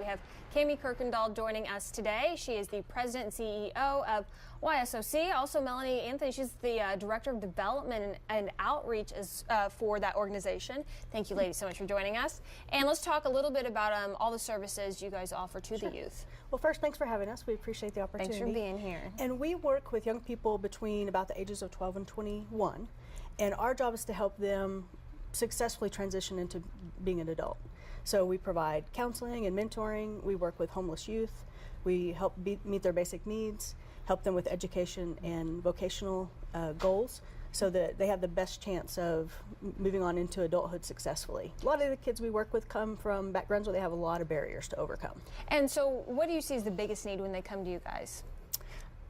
have Cami Kirkendall joining us today. She is the president and CEO of YSOC. Also, Melanie Anthony, she's the director of development and outreach for that organization. Thank you, ladies, so much for joining us. And let's talk a little bit about all the services you guys offer to the youth. Well, first, thanks for having us. We appreciate the opportunity. Thanks for being here. And we work with young people between about the ages of 12 and 21. And our job is to help them successfully transition into being an adult. So we provide counseling and mentoring. We work with homeless youth. We help meet their basic needs, help them with education and vocational goals so that they have the best chance of moving on into adulthood successfully. A lot of the kids we work with come from backgrounds where they have a lot of barriers to overcome. And so what do you see as the biggest need when they come to you guys?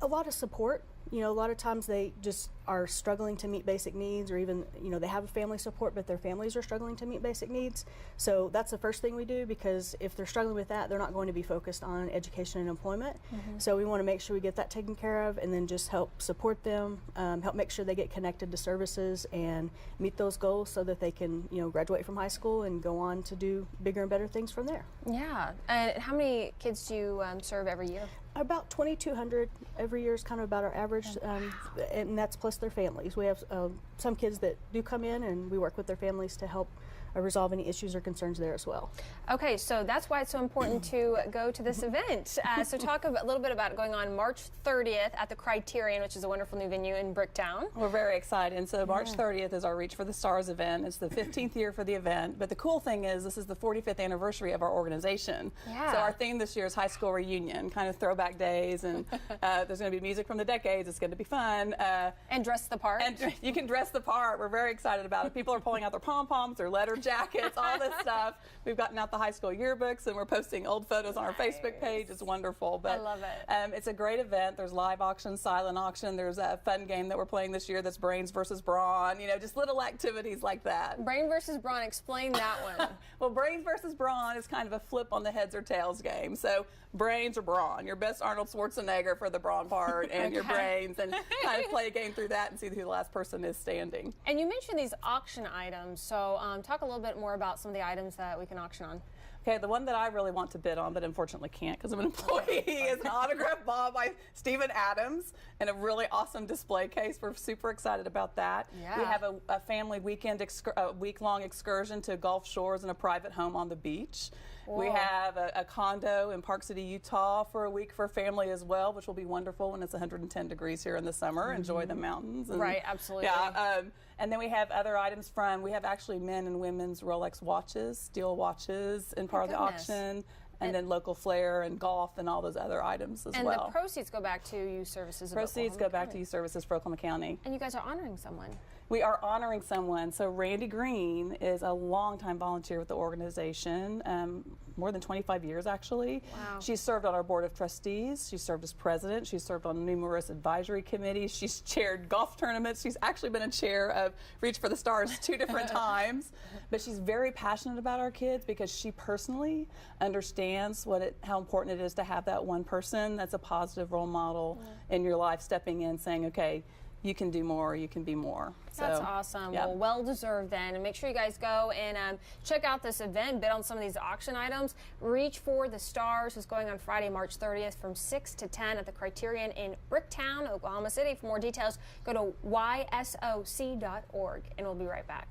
A lot of support. You know, a lot of times they just are struggling to meet basic needs, or even, you know, they have a family support, but their families are struggling to meet basic needs. So that's the first thing we do, because if they're struggling with that, they're not going to be focused on education and employment. So we want to make sure we get that taken care of, and then just help support them, help make sure they get connected to services and meet those goals so that they can, you know, graduate from high school and go on to do bigger and better things from there. Yeah. And how many kids do you serve every year? About 2,200 every year is kind of about our average, and that's plus their families. We have some kids that do come in, and we work with their families to help resolve any issues or concerns there as well. Okay, so that's why it's so important to go to this event. So talk a little bit about it going on March 30th at the Criterion, which is a wonderful new venue in Bricktown. We're very excited. And so March 30th is our Reach for the Stars event. It's the 15th year for the event. But the cool thing is this is the 45th anniversary of our organization. Yeah. So our theme this year is high school reunion, kind of throwback days. And there's going to be music from the decades. It's going to be fun. And dress the part. And you can dress the part. We're very excited about it. People are pulling out their pom-poms, their letter jackets, all this stuff. We've gotten out the high school yearbooks, and we're posting old photos on our Facebook page. It's wonderful. But I love it. It's a great event. There's live auction, silent auction. There's a fun game that we're playing this year that's brains versus brawn. You know, just little activities like that. Brain versus brawn. Explain that one. Well, brains versus brawn is kind of a flip on the heads or tails game. So brains or brawn. Your best Arnold Schwarzenegger for the brawn part, and your brains, and kind of play a game through that and see who the last person is standing. And you mentioned these auction items. So talk a little bit more about some of the items that we can auction on. Okay, the one that I really want to bid on, but unfortunately can't because I'm an employee, is an autographed ball by Stephen Adams in a really awesome display case. We're super excited about that. Yeah. We have a family week-long excursion to Gulf Shores and a private home on the beach. Whoa. We have a condo in Park City, Utah for a week for family as well, which will be wonderful when it's 110 degrees here in the summer. Enjoy the mountains. And, right, absolutely. Yeah, and then we have other items we have actually men and women's Rolex watches, steel watches in part of the auction, and then local flair and golf and all those other items as well. And the proceeds go back to youth services. Proceeds go back to youth services for Oklahoma County. And you guys are honoring someone. We are honoring someone. So Randy Green is a longtime volunteer with the organization, more than 25 years actually. Wow. She's served on our board of trustees. She's served as president. She's served on numerous advisory committees. She's chaired golf tournaments. She's actually been a chair of Reach for the Stars 2 different times. But she's very passionate about our kids because she personally understands how important it is to have that one person that's a positive role model in your life, stepping in, saying, okay, you can do more, you can be more. That's awesome. Yeah. Well deserved then. And make sure you guys go and check out this event, bid on some of these auction items. Reach for the Stars is going on Friday, March 30th from 6 to 10 at the Criterion in Bricktown, Oklahoma City. For more details, go to YSOC.org, and we'll be right back.